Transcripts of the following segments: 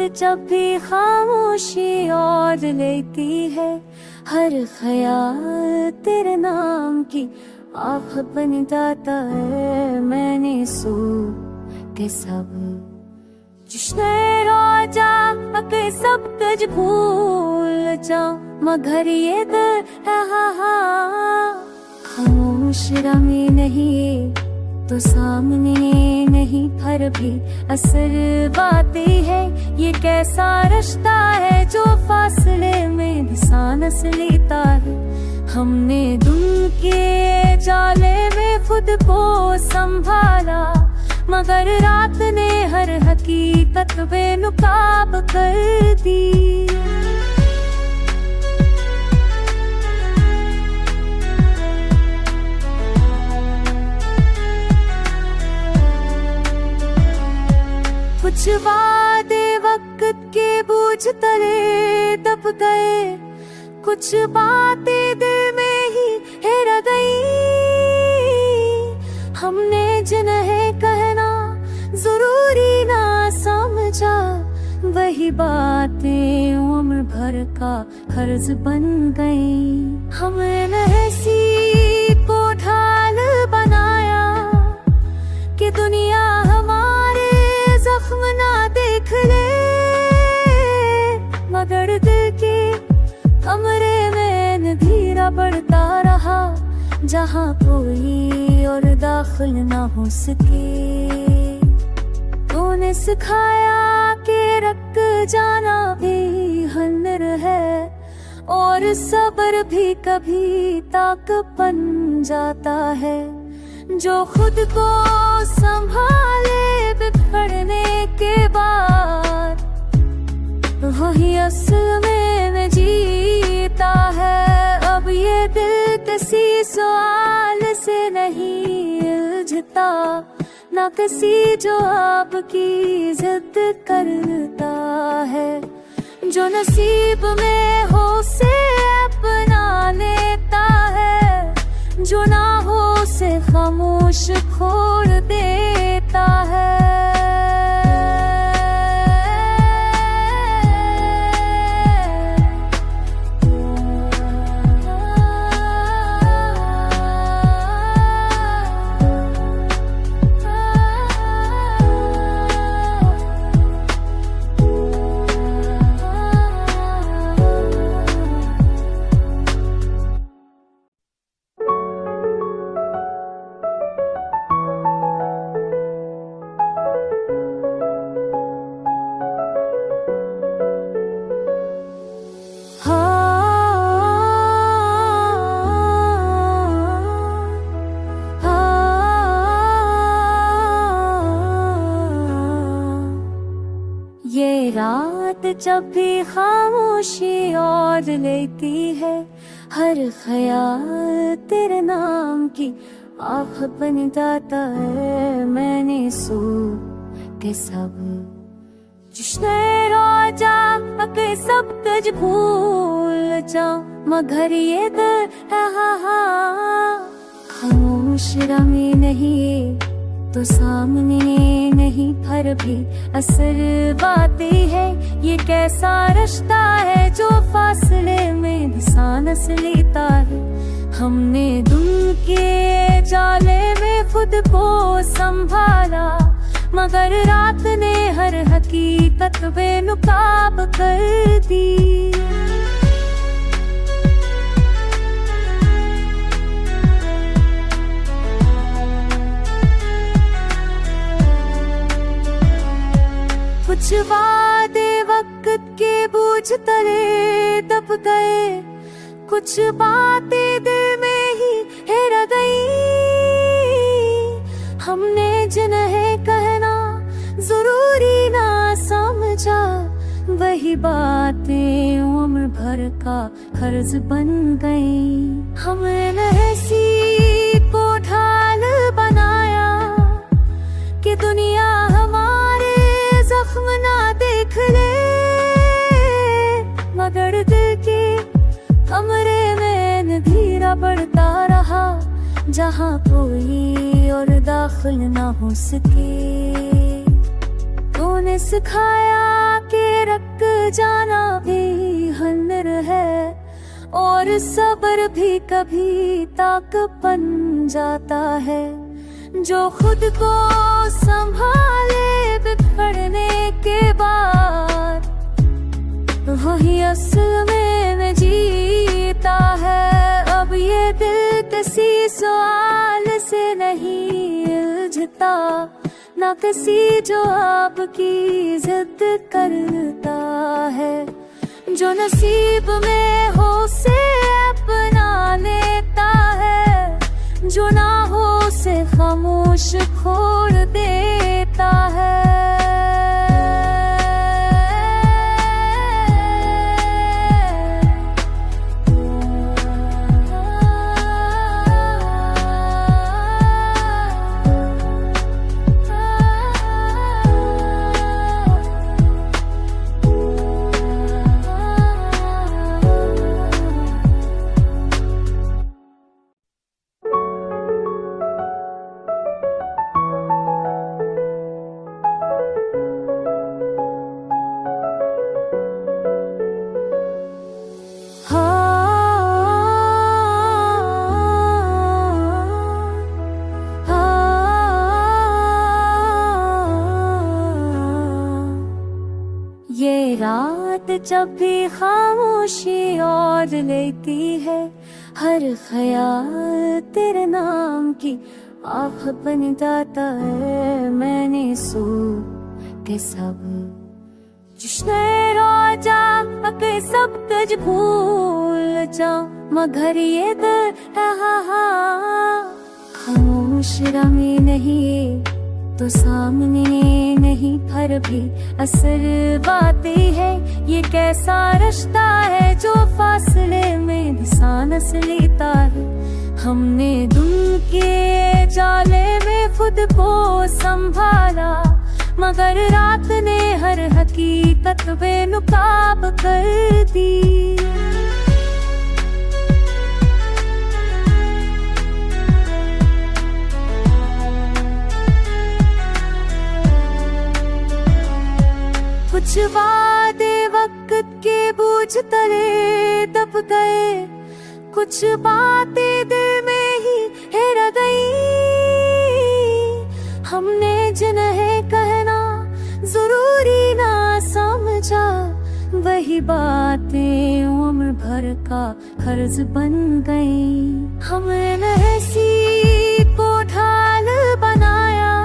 जब भी खामोशी और लेती है, हर ख्याल तेरे नाम की आफत बन जाता है। मैंने सो के सब जिसने रोजा अके सब कुछ भूल जा, मगर ये दिल खामोश रमी नहीं तो सामने नहीं, पर भी असर बातें है। ये कैसा रिश्ता है जो फासले में भी सांस लेता है। हमने दुम के जाले में खुद को संभाला, मगर रात ने हर हकीकत बेनकाब कर दी। कुछ वादे वक्त के बोझ तले दब गए, कुछ बातें दिल में ही रह गई। हमने जिन्हें कहना जरूरी ना समझा, वही बातें उम्र भर का कर्ज बन गई। हमने नसीब को ढाल बनाया कि दुनिया हमारे जख्म ना देख ले, मगर दिल के कमरे में अंधेरा बढ़ता रहा, जहाँ कोई और दाखिल ना हो सके। तूने सिखाया कि रख जाना भी हुनर है, और सब्र भी कभी ताकत बन जाता है। जो खुद को संभाले बिखरने के बाद, वही असल में जीता है। अब ये दिल किसी सवाल से नहीं उलझता, ना किसी जवाब की जिद करता है। जो नसीब में हो उसे अपना लेता है, जो ना हो उसे खामोश छोड़ देता है। ये रात जब भी खामोशी और लेती है, हर ख्याल तेरे नाम की आफत बन जाता है। मैंने सो के सब जिसने रोजा अके सब कुछ भूल जा, मगर ये दिल खामोश रमी नहीं तो सामने नहीं, पर भी असर बातें है। ये कैसा रिश्ता है जो फासले में भी सांस लेता है। हमने दुम के जाले में खुद को संभाला, मगर रात ने हर हकीकत बेनकाब कर दी। कुछ वादे वक्त के बोझ तले दब गए, कुछ बातें दिल में ही रह गई। हमने जिन्हें कहना जरूरी ना समझा, वही बातें उम्र भर का कर्ज बन गई। हमने नसीब को ढाल बनाया कि दुनिया हमारे जख्म ना देख ले, मगर दिल के कमरे में अंधेरा बढ़ता रहा, जहाँ कोई और दाखिल ना हो सके। तूने सिखाया कि रख जाना भी हुनर है, और सब्र भी कभी ताक बन जाता है। जो खुद को संभाले बिखरने के बाद, वही असल में जीता है। अब ये दिल किसी सवाल से नहीं उलझता, ना किसी जवाब की जिद करता है। जो नसीब में हो उसे अपना लेता है, जो ना हो उसे खामोश छोड़ देता है। ये रात जब भी खामोशी और लेती है, हर ख्याल तेरे नाम की आँख बन जाता है। मैंने सो के सब जिसने रोजा अके सब कुछ भूल जा, मगर ये दिल खामोश रमी नहीं तो सामने नहीं, पर भी असर बातें है। ये कैसा रिश्ता है जो फासले में भी सांस लेता है। हमने दुम के जाले में खुद को संभाला, मगर रात ने हर हकीकत बेनकाब कर दी। कुछ वादे वक्त के बोझ तले दब गए, कुछ बातें दिल में ही रह गई। हमने जिन्हें कहना जरूरी ना समझा, वही बातें उम्र भर का कर्ज बन गई। हमने हंसी को ढाल बनाया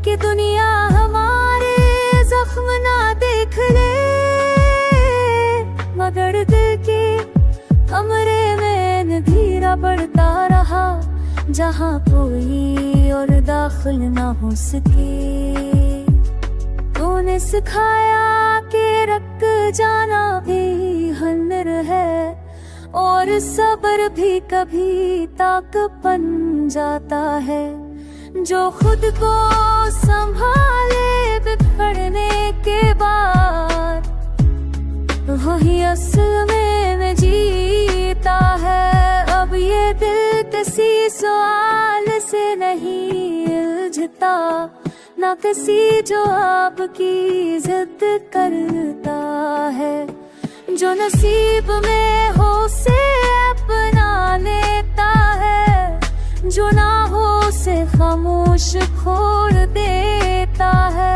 कि दुनिया हमारे जख्म ना देख ले, मगर दिल के कमरे में अंधेरा बढ़ता रहा, जहाँ कोई और दाखिल ना हो सके। तूने सिखाया कि रख जाना भी हुनर है, और सब्र भी कभी ताक बन जाता है। जो खुद को संभाले बिखरने के बाद, वही असल में जीता है। अब ये दिल किसी सवाल से नहीं उलझता, ना किसी जवाब की जिद करता है। जो नसीब में हो उसे अपना लेता है, जो ना हो उसे खामोश छोड़ देता है।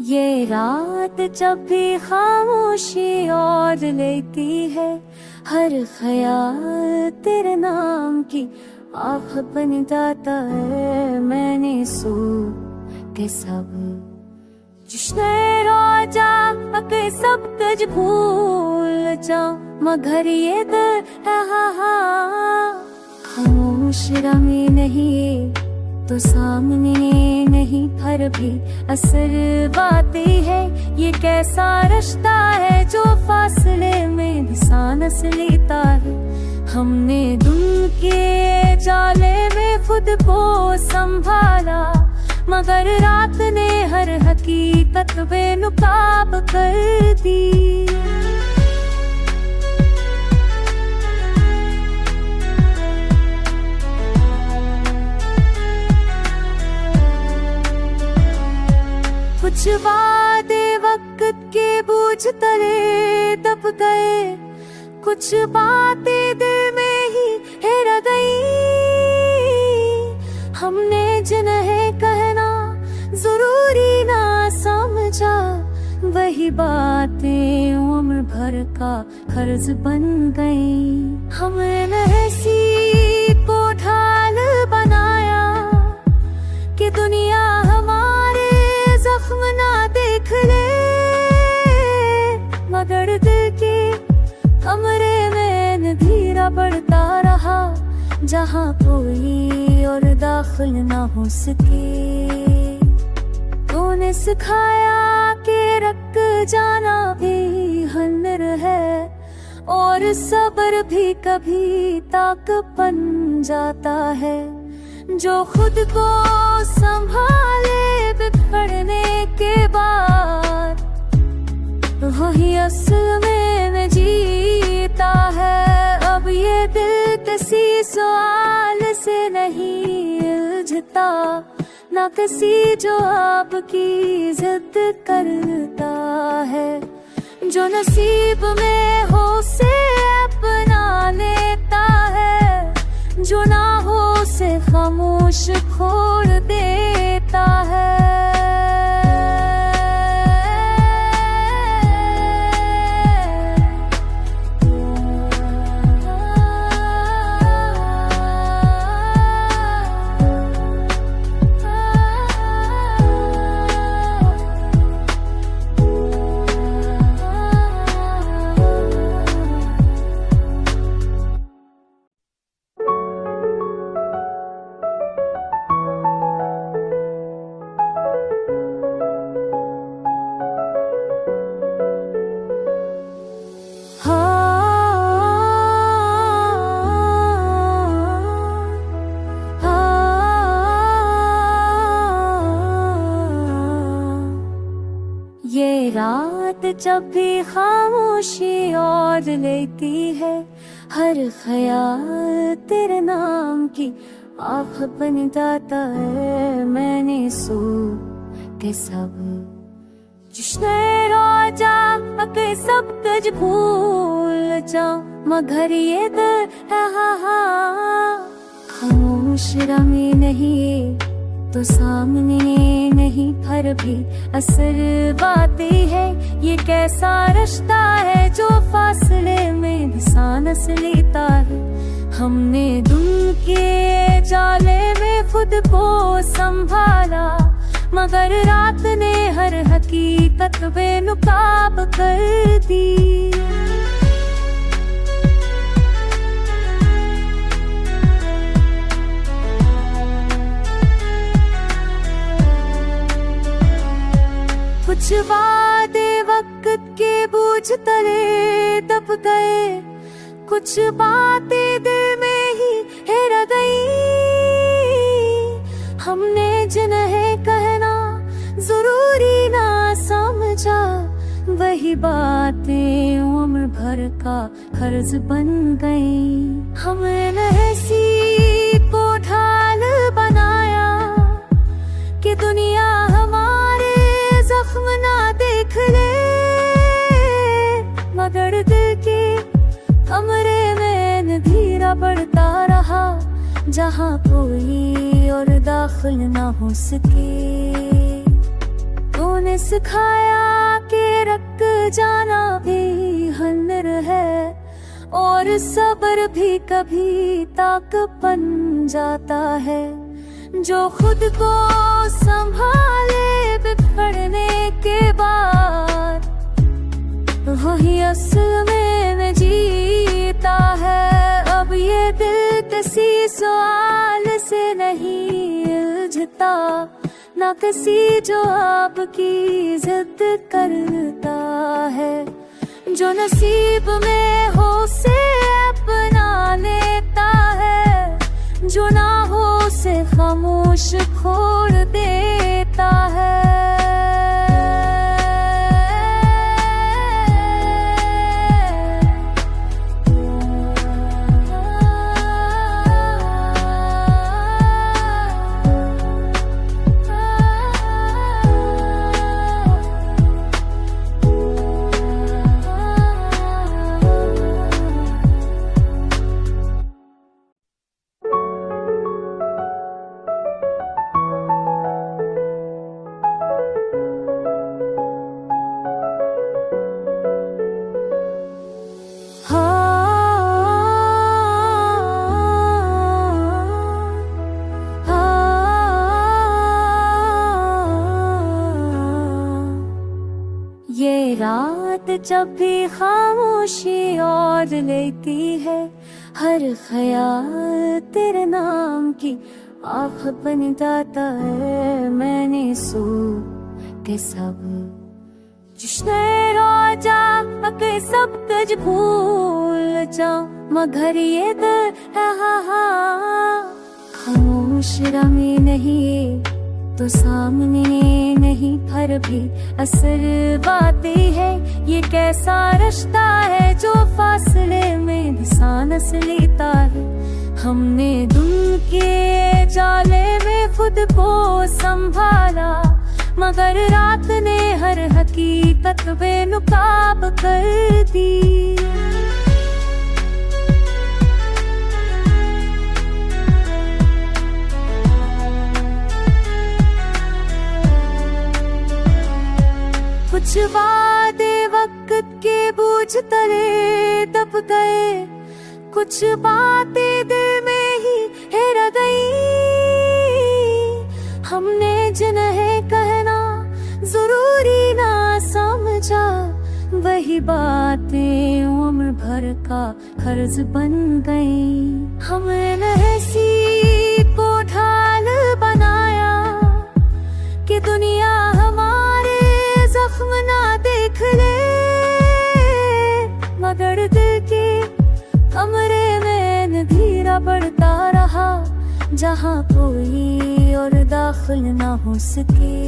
ये रात जब भी खामोशी और लेती है, हर ख्याल तेरे नाम की आँख बन जाता है। मैंने सो के सब जिसने रोजा अके सब कुछ भूल जा मगर ये दिल खामोश रमी नहीं तो सामने नहीं पर भी असर बातें है। ये कैसा रिश्ता है जो फासले में भी सांस लेता है। हमने दिल के जाले में खुद को संभाला मगर रात ने हर हकीकत बेनकाब कर दी। कुछ वादे वक्त के बोझ तले दब गए, कुछ बातें दिल में ही रह गई। हमने जिन्हें कहना जरूरी ना समझा, वही बातें उम्र भर का कर्ज बन गई। हमने नसीब को ढाल बनाया कि दुनिया हमारे जख्म ना देख ले, मगर दिल के कमरे में अंधेरा बढ़ता रहा जहाँ कोई और दाखिल ना हो सके। तूने सिखाया कि रख जाना भी हुनर है और सब्र भी कभी ताकत बन जाता है। जो खुद को संभाले बिखरने के बाद, वही असल में जीता है। अब ये दिल किसी सवाल से नहीं उलझता, ना किसी जो आपकी जिद करता है। जो नसीब में हो से अपना लेता है, जो ना हो से खामोश छोड़ देता है। रात जब भी खामोशी और लेती है, हर ख्याल तेरे नाम की आँख बन जाता है। मैंने सो के सब जिसने रोजा अके सब कुछ भूल जा मगर ये दिल खामोश रमी नहीं तो सामने नहीं पर भी असर बातें है। ये कैसा रिश्ता है जो फासले में भी सांस लेता है। हमने दिल के जाले में खुद को संभाला मगर रात ने हर हकीकत बेनकाब कर दी। कुछ वादे वक्त के बोझ तले दब गए, कुछ बातें दिल में ही रह गई। हमने जिन्हें कहना जरूरी ना समझा, वही बातें उम्र भर का कर्ज बन गई। हमने नसीब को ढाल बनाया कि दुनिया हमारे जख्म ना देख ले, मगर दिल के कमरे में अंधेरा बढ़ता रहा जहाँ कोई और दाखिल ना हो सके। तूने सिखाया कि रख जाना भी हुनर है और सब्र भी कभी ताकत बन जाता है। जो खुद को संभाले बिखरने के बाद, वही असल में जीता है। अब ये दिल किसी सवाल से नहीं उलझता, ना किसी जवाब की जिद करता है। जो नसीब में हो उसे अपना लेता है, जो ना हो उसे खामोश छोड़ देता है। ये रात जब भी खामोशी और लेती है, हर ख्याल तेरे नाम की आँख बन जाता है। मैंने सो के सब जिसने रोजा के सब कुछ भूल जा, मगर ये दिल खामोश रमी नहीं तो सामने नहीं, पर भी असर बातें है। ये कैसा रिश्ता है जो फासले में सांस लेता है। हमने दिल के जाले में खुद को संभाला, मगर रात ने हर हकीकत बेनकाब कर दी। कुछ वादे वक्त के बोझ तले दब गए, कुछ बातें दिल में ही रह गई। हमने जिन्हें कहना जरूरी ना समझा, वही बातें उम्र भर का कर्ज बन गई। हमने ऐसी को ढाल बनाया कि दुनिया हमारे जख्म ना देख ले, मगर दिल के कमरे में अंधेरा बढ़ता रहा, जहाँ कोई और दाखिल ना हो सके।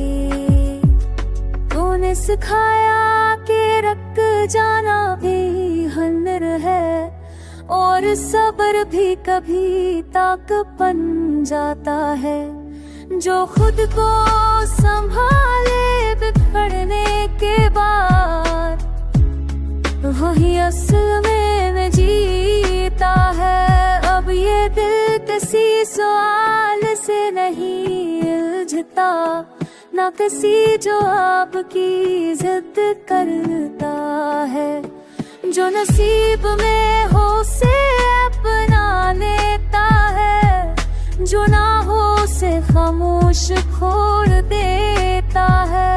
तूने सिखाया कि रख जाना भी हुनर है, और सब्र भी कभी ताक बन जाता है। जो खुद को संभाले बिखरने के बाद, वही असल में जीता है। अब ये दिल किसी सवाल से नहीं उलझता, ना किसी जवाब की जिद करता है। जो नसीब में हो उसे अपना लेता है, जो ना हो उसे खामोश छोड़ देता है।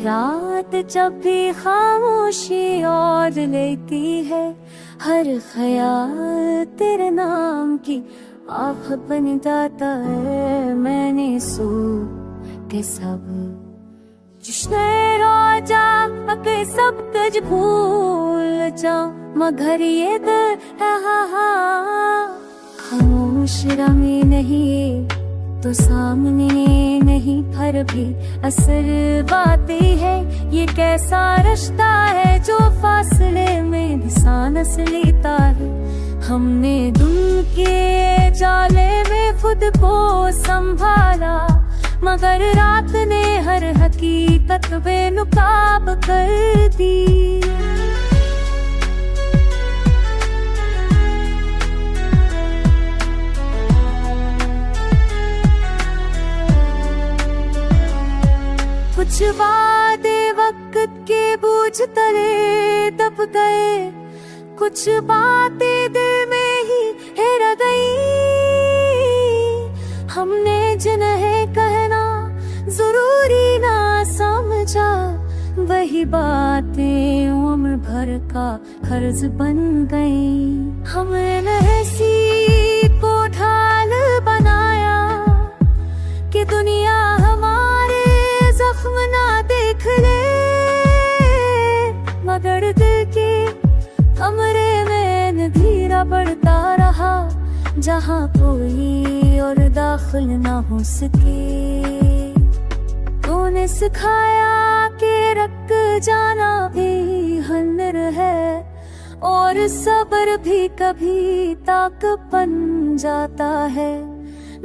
रात जब भी खामोशी और लेती है, हर ख्याल तेरे नाम की आँख बन जाता है। मैंने सो के सब जिसने रोजा के सब कुछ भूल जा, मगर ये दिल खामोश रमी नहीं तो सामने नहीं, पर भी असर बातें है। ये कैसा रिश्ता है जो फासले में सांस लेता है। हमने दुम के जाले में खुद को संभाला, मगर रात ने हर हकीकत बेनकाब कर दी। कुछ वादे वक्त के बोझ तले दब गए, कुछ बातें दिल में ही रह गई। हमने जिन्हें कहना जरूरी ना समझा, वही बातें उम्र भर का कर्ज बन गई। हमने हंसी को ढाल बनाया कि दुनिया हमारे जख्म ना देख ले, मगर दिल के कमरे में अंधेरा बढ़ता रहा, जहाँ कोई और दाखिल ना हो सके। तूने सिखाया कि रख जाना भी हुनर है, और सब्र भी कभी ताकत बन जाता है।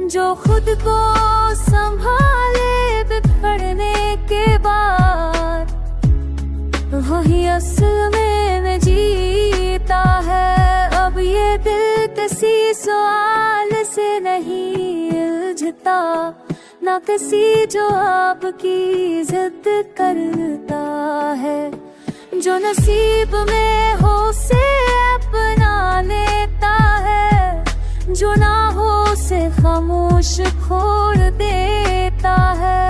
जो खुद को संभाले बिखरने के बाद, वही असल में जीता है। अब ये दिल किसी सवाल से नहीं उलझता, ना किसी जवाब की जिद करता है। जो नसीब में हो उसे अपना लेता है, जो ना हो उसे खामोश छोड़ देता है।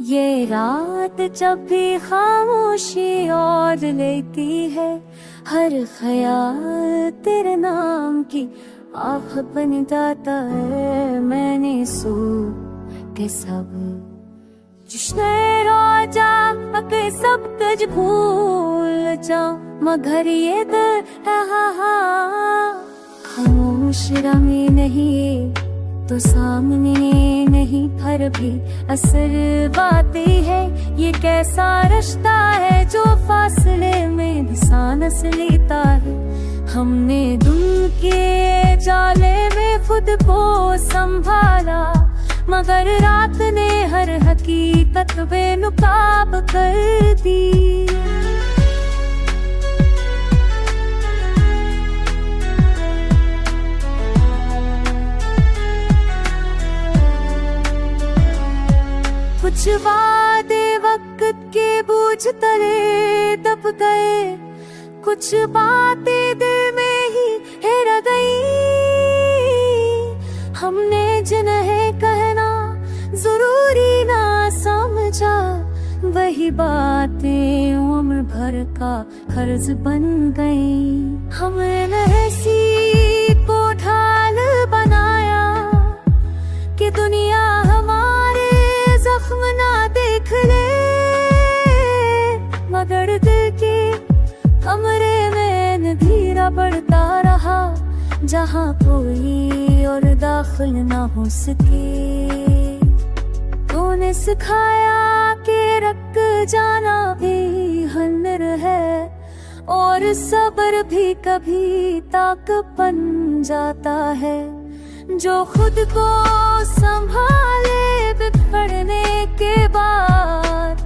ये रात जब भी खामोशी और लेती है, हर ख्याल तेरे नाम की आँख बन जाता है। मैंने सो के सब जिसने रोजा के सब कुछ भूल जाऊं, मगर ये दिल खामोश रमी नहीं तो सामने नहीं, पर भी असर बातें है। ये कैसा रिश्ता है जो फासले में सांस लेता है। हमने दुम के जाले में खुद को संभाला, मगर रात ने हर हकीकत बेनकाब कर दी। कुछ वादे वक्त के बोझ तले दब गए, कुछ बातें दिल में ही रह गई। हमने जिन्हें कहना जरूरी ना समझा, वही बातें उम्र भर का कर्ज बन गई। हमने हंसी को ढाल बनाया कि दुनिया हमारे जख्म ना देख ले, मगर दिल के कमरे में अंधेरा बढ़ता रहा, जहाँ कोई और दाखिल ना हो सके। तूने सिखाया कि रख जाना भी हुनर है, और सब्र भी कभी ताकत बन जाता है। जो खुद को संभाले बिखरने के बाद,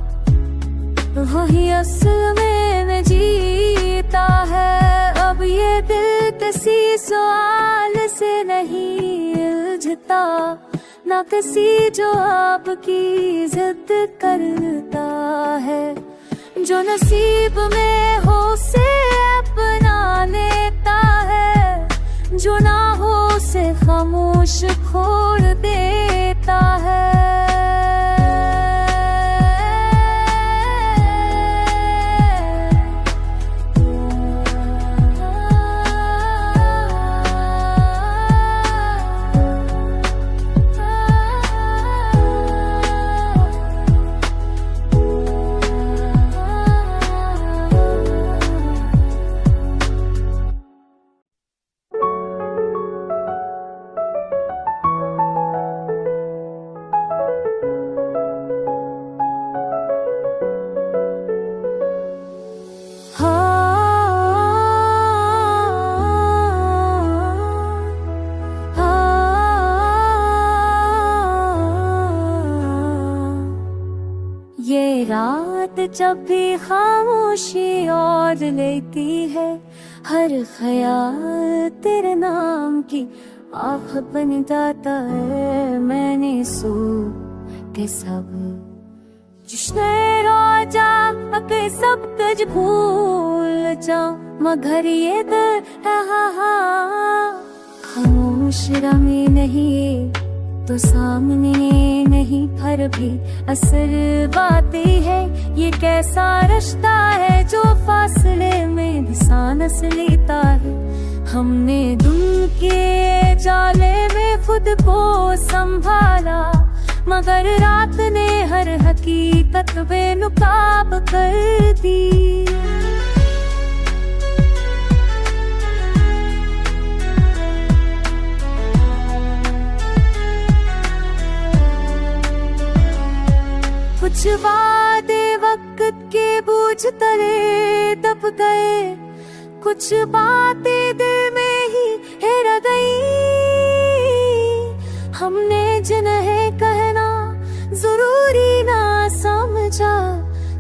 वही असल में जीता है। अब ये दिल किसी सवाल से नहीं उलझता, ना किसी जो आपकी जिद करता है। जो नसीब में हो उसे अपना लेता है, जो ना हो उसे खामोश छोड़ देता है। ये रात जब भी खामोशी और लेती है, हर ख्याल तेरे नाम की आँख बन जाता है। मैंने सो के सब जिसने रोजा अके सब कुछ भूल जा, मगर ये दिल खामोश रमी नहीं तो सामने नहीं, पर भी असर बातें है। ये कैसा रिश्ता है जो फासले में भी सांस लेता है। हमने दुम के जाले में खुद को संभाला, मगर रात ने हर हकीकत बेनकाब कर दी। कुछ वादे वक्त के बोझ तले दब गए, कुछ बातें दिल में ही रह गई। हमने जिन्हें कहना जरूरी ना समझा,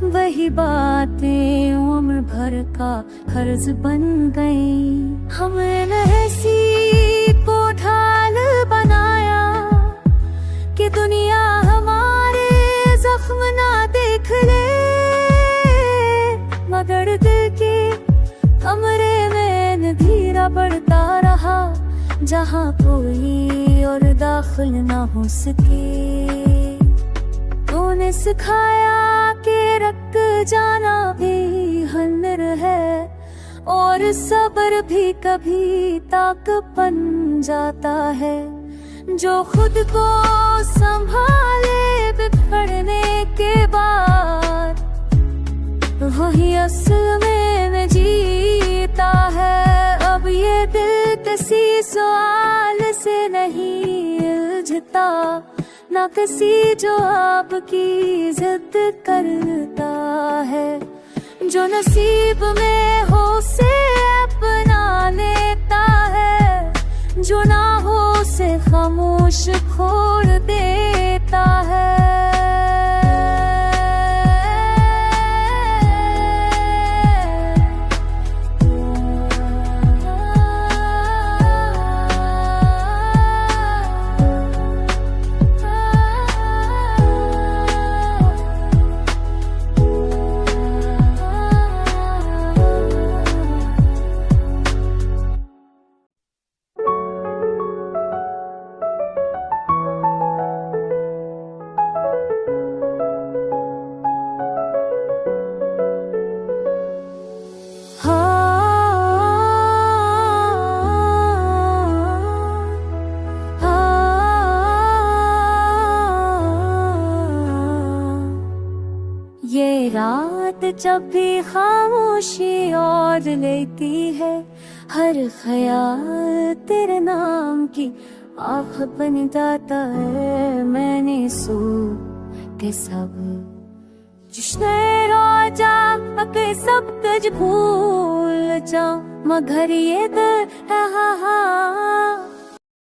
वही बातें उम्र भर का कर्ज बन गई। हमने ऐसी को ढाल बनाया कि दुनिया जख्म ना देख ले, मगर दिल के कमरे में अंधेरा बढ़ता रहा, जहाँ कोई और दाखिल ना हो सके। तूने सिखाया कि रख जाना भी हुनर है, और सब्र भी कभी ताकत बन जाता है। जो खुद को संभाले बिखरने के बाद, वही असल में जीता है। अब ये दिल किसी सवाल से नहीं उलझता, ना किसी जो आपकी जिद करता है। जो नसीब में हो उसे अपना लेता है, जो ना हो उसे खामोश छोड़ देता है। ये रात जब भी खामोशी और लेती है, हर ख्याल तेरे नाम की आँख बन जाता है। मैंने सो के सब जिसने रोजा अके सब कुछ भूल जा, मगर ये दिल